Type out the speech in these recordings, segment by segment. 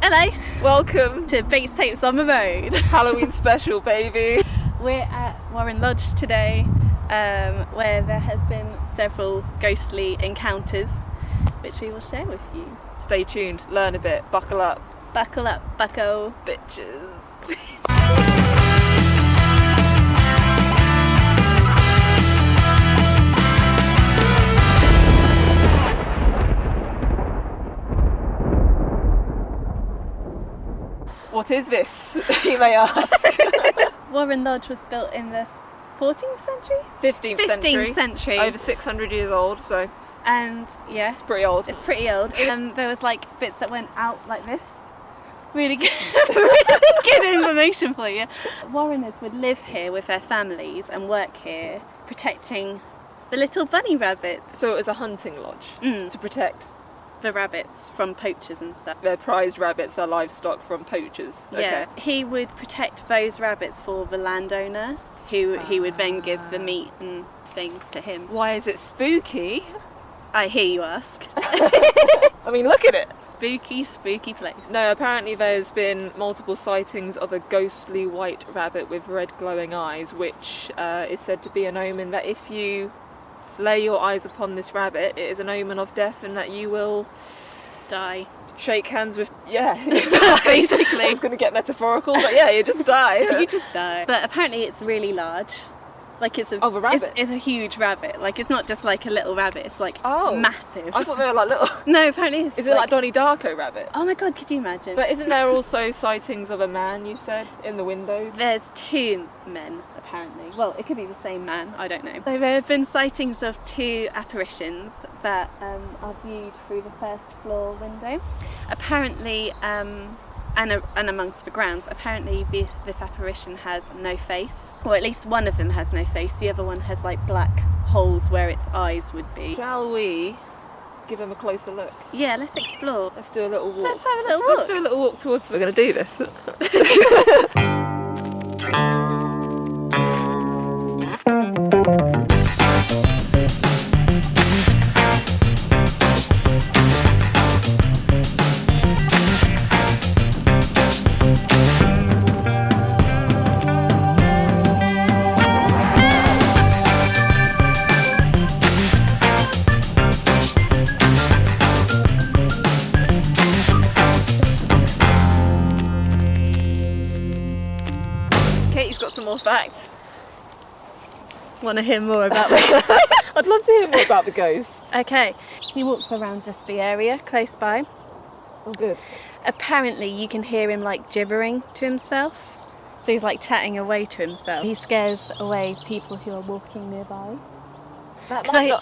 Hello, Welcome to Bates Tapes on the Road. Halloween special, baby. We're at Warren Lodge today, where there has been several ghostly encounters, which we will share with you. Stay tuned, learn a bit, buckle up, Buckle up, bucko. bitches. What is this, you may ask? Warren Lodge was built in the 14th century? 15th century. Over 600 years old, so And yeah, it's pretty old. it's pretty old. There was like bits that went out like this. Really good, really good information for you. Warreners would live here with their families and work here, protecting the little bunny rabbits. So it was a hunting lodge to protect The rabbits from poachers and stuff. their prized rabbits, their livestock from poachers. Yeah, he would protect those rabbits for the landowner, who he would then give the meat and things to him. Why is it spooky? I hear you ask. I mean, look at it. Spooky, spooky place. No, apparently there's been multiple sightings of a ghostly white rabbit with red glowing eyes, which is said to be an omen that if you lay your eyes upon this rabbit, it is an omen of death and that you will Die. shake hands with, you die. Basically. I was going to get metaphorical, but yeah, you just die. You just die. But apparently it's really large. Like it's a Oh, the rabbit? It's a huge rabbit. Like it's not just like a little rabbit. It's like massive. I thought they were like little. No, apparently it's Is it like Donnie Darko rabbit? Oh my god, could you imagine? But isn't there also sightings of a man, you said, in the windows? There's two men, apparently. Well, it could be the same man, I don't know. So there have been sightings of two apparitions that are viewed through the first floor window. Apparently, and amongst the grounds, apparently this apparition has no face. Or at least one of them has no face. The other one has like black holes where its eyes would be. Shall we give them a closer look? Yeah, let's explore. Let's do a little walk. Let's have a little Let's walk. do a little walk towards. We're going to do this. Katie's got some more facts. Want to hear more about that? I'd love to hear more about the ghost. Okay, he walks around just the area close by. Oh, good. Apparently you can hear him like gibbering to himself. So he's like chatting away to himself. He scares away people who are walking nearby. That 'Cause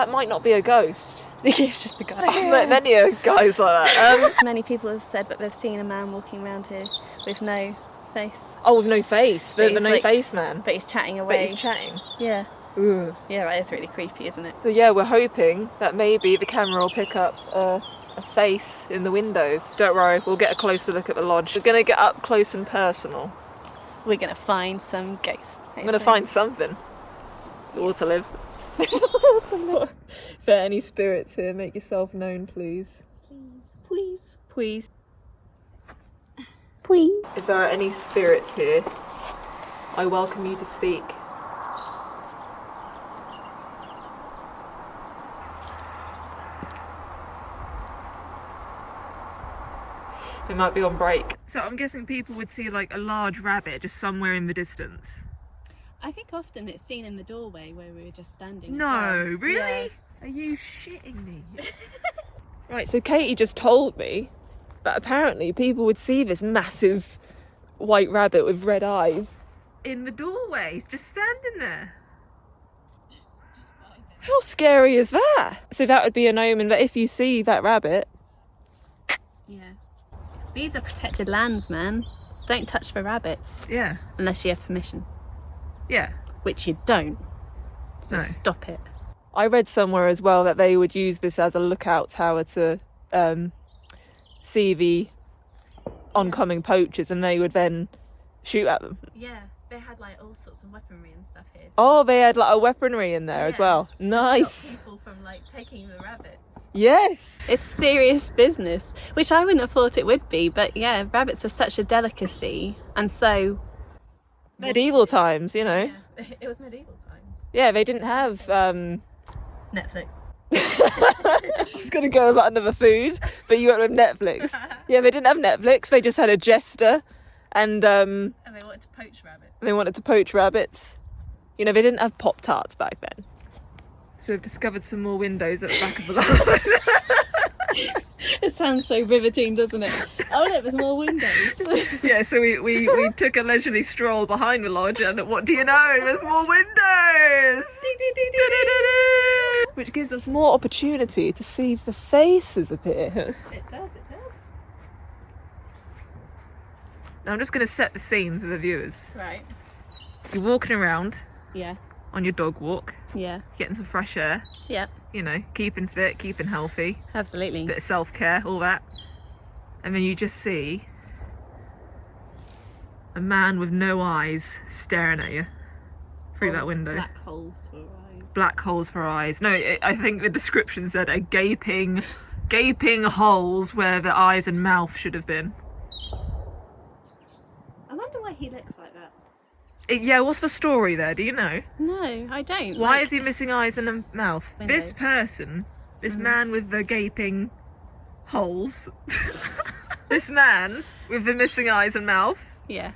might not be a ghost. It's just a guy. I've met many guys like that. Many people have said that they've seen a man walking around here with no face. Oh, with no face. The he's no like- face man. But he's chatting But away. he's chatting. Yeah. Ooh. Yeah, right, it's really creepy, isn't it? So yeah, we're hoping that maybe the camera will pick up a face in the windows. Don't worry, we'll get a closer look at the lodge. We're going to get up close and personal. We're going to find some ghosts. I'm going to find something. Or to live. If there are any spirits here, make yourself known, please. Please. Please. Please. If there are any spirits here, I welcome you to speak. They might be on break. So I'm guessing people would see like a large rabbit just somewhere in the distance. I think often it's seen in the doorway where we were just standing. No, as well. really? Yeah. Are you shitting me? Right, so Katie just told me that apparently people would see this massive white rabbit with red eyes in the doorways, just standing there. How scary is that? So that would be an omen that if you see that rabbit... Yeah. These are protected lands, man. Don't touch the rabbits Yeah. unless you have permission, Yeah. which you don't. So No. stop it. I read somewhere as well that they would use this as a lookout tower to see the oncoming poachers, and they would then shoot at them. Yeah, they had like all sorts of weaponry and stuff here. Oh, they had like a weaponry in there as Yeah. well. Stop Nice. people from like taking the rabbits. Yes. It's serious business, which I wouldn't have thought it would be, but yeah, rabbits were such a delicacy, and so... Medieval times, you know. Yeah, it was medieval times. Yeah, they didn't have... Netflix. I was going to go about another food, but you went with Netflix. Yeah, they didn't have Netflix, they just had a jester, and And they wanted to poach rabbits. they wanted to poach rabbits. You know, they didn't have Pop-Tarts back then. So we've discovered some more windows at the back of the lodge. It sounds so riveting, doesn't it? Oh look, there's more windows. Yeah, so we took a leisurely stroll behind the lodge, and what do you know? There's more windows! Which gives us more opportunity to see the faces appear. It does. Now I'm just going to set the scene for the viewers. Right. You're walking around Yeah. on your dog walk, Yeah. getting some fresh air, Yeah. you know, keeping fit, keeping healthy, Absolutely. bit of self-care, all that. And then you just see a man with no eyes staring at you through that window. Black holes for eyes. Black holes for eyes. No, I think the description said a gaping holes where the eyes and mouth should have been. I wonder why he looks like that. Yeah, what's the story there? Do you know? No, I don't. Why is he missing eyes and a mouth? Window. This person, this man with the gaping holes, this man with the missing eyes and mouth. Yeah.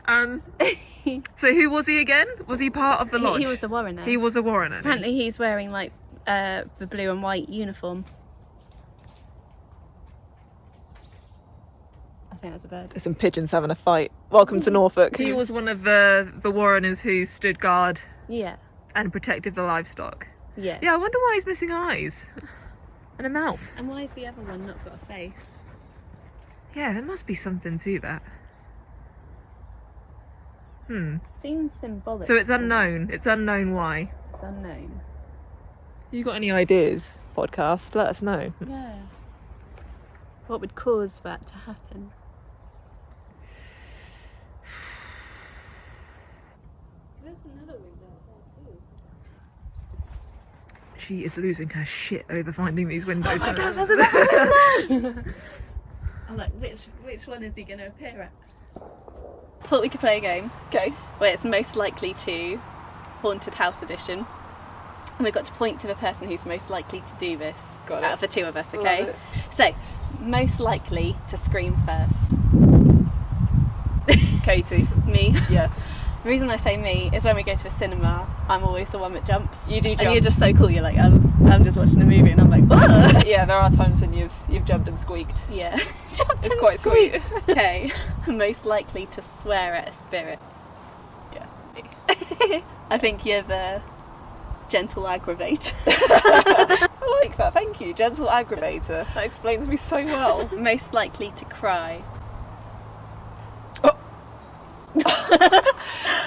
So who was he again? Was he part of the lodge? He was a warrener. He was a warrener. Apparently he's wearing like the blue and white uniform. I think that's a bird. There's some pigeons having a fight. Welcome to Norfolk. He was one of the warreners who stood guard Yeah. and protected the livestock. Yeah. Yeah, I wonder why he's missing eyes and a mouth. And why is the other one not got a face? Yeah, there must be something to that. Seems symbolic. So it's unknown. It's unknown why. It's unknown. You got any ideas, podcast? Let us know. Yeah. What would cause that to happen? There's another window there too. She is losing her shit over finding these windows. Oh my God, there's another window! I'm like, which one is he going to appear at? Thought we could play a game. Okay. Where it's most likely to haunted house edition. And we've got to point to the person who's most likely to do this. Got it. Out of the two of us, Love okay? it. So, most likely to scream first. Katie. Me. Yeah. The reason I say me is when we go to a cinema, I'm always the one that jumps. You do And jump. you're just so cool, you're like, I'm just watching a movie and I'm like, whoa! Yeah, there are times when you've jumped and squeaked. Yeah. Jumped It's and quite sweet. squeaked. Okay. Most likely to swear at a spirit. Yeah. I think you're the gentle aggravator. I like that. Thank you, gentle aggravator. That explains me so well. Most likely to cry.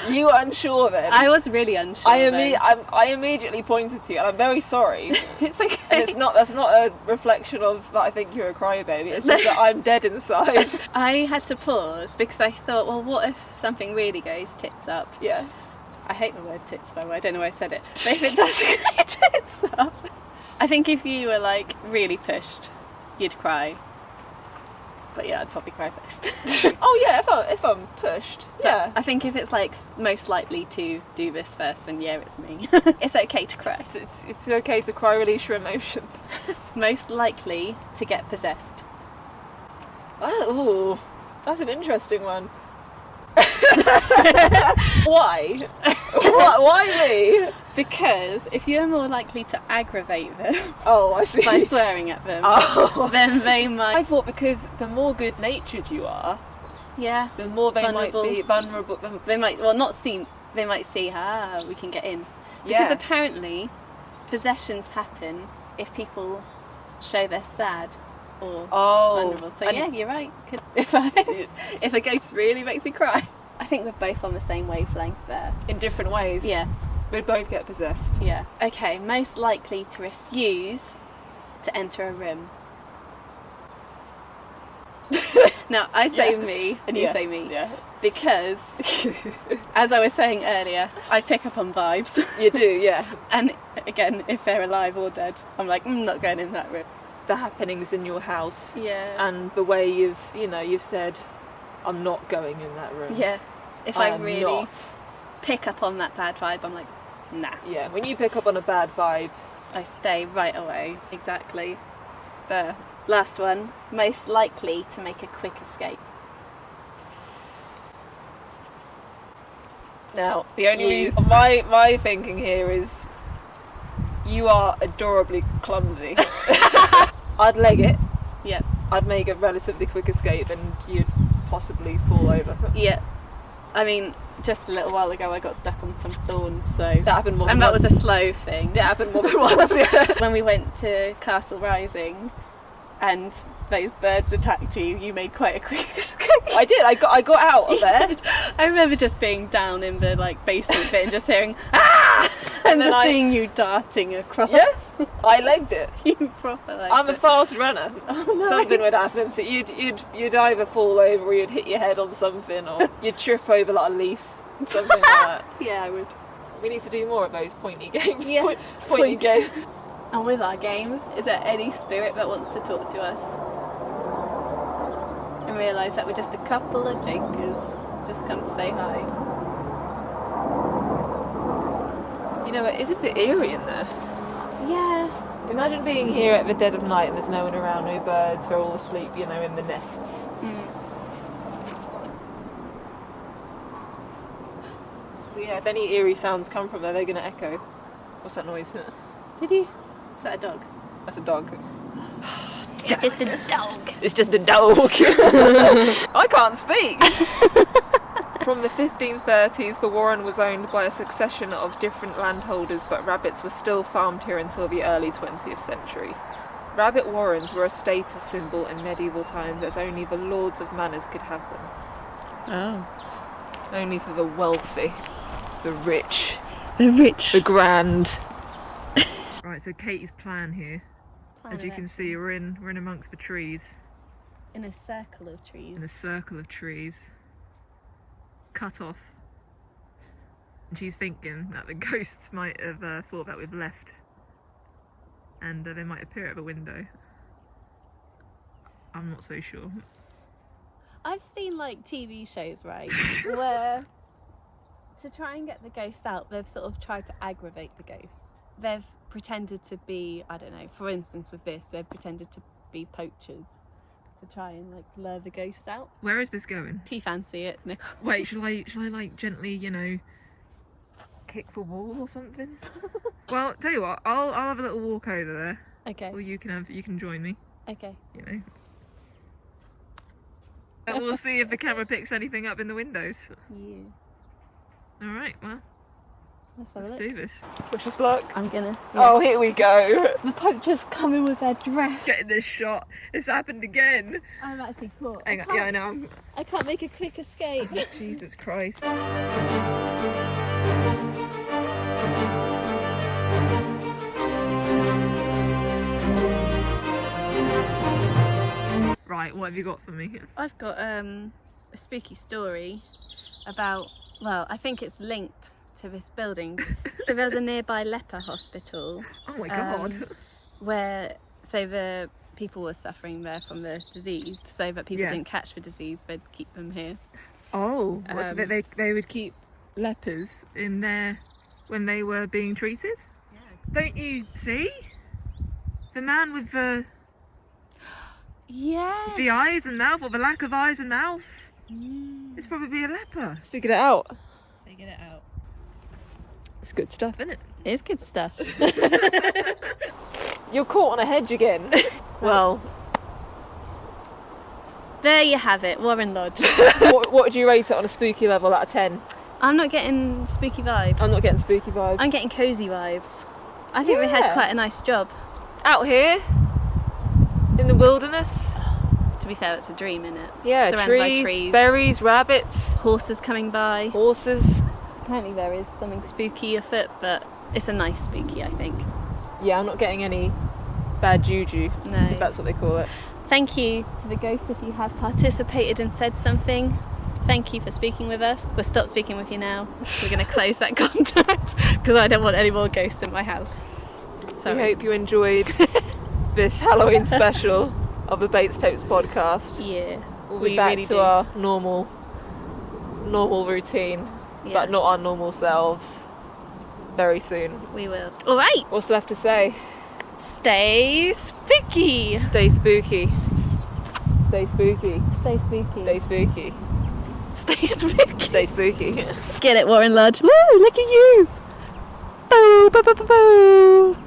You were unsure then. I was really unsure. I immediately pointed to you, and I'm very sorry. It's okay. And that's not a reflection of that I think you're a crybaby. It's just that I'm dead inside. I had to pause because I thought, well, what if something really goes tits up? Yeah. I hate the word tits, by the way. I don't know why I said it. But if it does go tits up, I think if you were like really pushed, you'd cry. But yeah, I'd probably cry first. Oh yeah, if I'm pushed. Yeah. I think if it's like most likely to do this first, then yeah, it's me. It's okay to cry. It's okay to cry, release your emotions. Most likely to get possessed. Oh, that's an interesting one. Why? Why me? Because if you're more likely to aggravate them Oh, I see. by swearing at them, Oh. then they I might. thought because the more good-natured you are, Yeah. the more they Vulnerable. might be vulnerable. They might, well, not see. They might see, we can get in. Because Yeah. apparently, possessions happen if people show they're sad or vulnerable. So and- yeah, you're right. If a ghost really makes me cry, I think we're both on the same wavelength there. in different ways. Yeah, We'd both get possessed. yeah. Okay, most likely to refuse to enter a room. No, I say Yeah. me and you Yeah. say me. Yeah. Because, as I was saying earlier, I pick up on vibes. You do, yeah. And again, if they're alive or dead, I'm like, not going in that room. The happenings in your house Yeah. and the way you've said, I'm not going in that room. Yeah. If I am really not. pick up on that bad vibe, I'm like, nah. Yeah, when you pick up on a bad vibe, I stay right away. Exactly. there. Last one. Most likely to make a quick escape. Now, the only You. reason, my thinking here is you are adorably clumsy. I'd leg it. Yep. I'd make a relatively quick escape and you'd possibly fall over. Yeah. I mean, just a little while ago I got stuck on some thorns, so... That happened more than And that once. was a slow thing. That happened more than once, yeah. When we went to Castle Rising and those birds attacked you, you made quite a quick escape. I did, I got out of You there. did. I remember just being down in the basement bit and just hearing ah, and then just I- seeing you darting across. Yes, I legged it. You proper legged I'm a it. fast runner. Oh, no. Something would happen, so you'd either fall over or you'd hit your head on something or you'd trip over like a leaf, something like that. Yeah, I would. We need to do more of those pointy games. Yeah. Pointy Point- game. And with our game, is there any spirit that wants to talk to us? And realise that we're just a couple of drinkers, just come to say hi. You know, it is a bit eerie in there. Yeah. Imagine being here at the dead of night and there's no one around, no birds, are all asleep, in the nests. So yeah, if any eerie sounds come from there, they're going to echo. What's that noise? Did you? Is that a dog? That's a dog. It's just a dog. It's just a dog. I can't speak. From the 1530s, the Warren was owned by a succession of different landholders, but rabbits were still farmed here until the early 20th century. Rabbit warrens were a status symbol in medieval times, as only the lords of manors could have them. Oh. Only for the wealthy, the rich, The rich. the grand. Right, so Katie's plan here, as you can see, we're in amongst the trees, in a circle of trees. in a circle of trees, cut off. And she's thinking that the ghosts might have thought that we've left, and they might appear at the window. I'm not so sure. I've seen TV shows, right, where to try and get the ghosts out, they've sort of tried to aggravate the ghosts. They've pretended to be, I don't know, for instance with this, they've pretended to be poachers to try and lure the ghosts out. Where is this going? If you fancy it, Nicole. Wait, shall I gently, kick the wall or something? Well, tell you what, I'll have a little walk over there, Okay, or you can join me. okay. And we'll see if the camera picks anything up in the windows. Yeah. All right, well, Let's have let's a look. do this. Wish us luck. I'm gonna. Oh, here we go. The poachers coming with their dress. Getting this shot. It's happened again. I'm actually caught. Hang on, yeah, I know. I can't make a quick escape. Jesus Christ. Right, what have you got for me? I've got a spooky story about, well, I think it's linked to this building. So there's a nearby leper hospital Oh my god. where, so the people were suffering there from the disease, so that people Yeah. didn't catch the disease, they'd keep them here. Oh, so Um, that they would keep lepers in there when they were being treated? Yeah. Don't you see? The man with the Yeah. eyes and mouth, or the lack of eyes and mouth, is probably a leper. Figured it out. Figured it out. It's good stuff, isn't it? It is good stuff. You're caught on a hedge again. Well, There you have it, Warren Lodge. what would you rate it on a spooky level out of 10? I'm not getting spooky vibes. I'm not getting spooky vibes. I'm getting cosy vibes. I think we had Yeah. quite a nice job. Out here, in the wilderness. To be fair, it's a dream, innit? Yeah, Surrounded by trees, trees. berries, rabbits, Horses coming by. horses. Apparently there is something spooky afoot, but it's a nice spooky, I think. Yeah, I'm not getting any bad juju, No. if that's what they call it. Thank you to the ghosts if you have participated and said something. Thank you for speaking with us. We'll stop speaking with you now. We're going to close that contact because I don't want any more ghosts in my house. We hope you enjoyed this Halloween special of the Bates Tapes podcast. Yeah. We'll be back to our normal routine, but not our normal selves very soon. We will. All right. What's left to say? Stay spooky. Stay spooky. Stay spooky. Stay spooky. Stay spooky. Stay spooky. Stay spooky. Get it, Warren Lodge. Woo, look at you. Boo, boo, boo, boo, boo.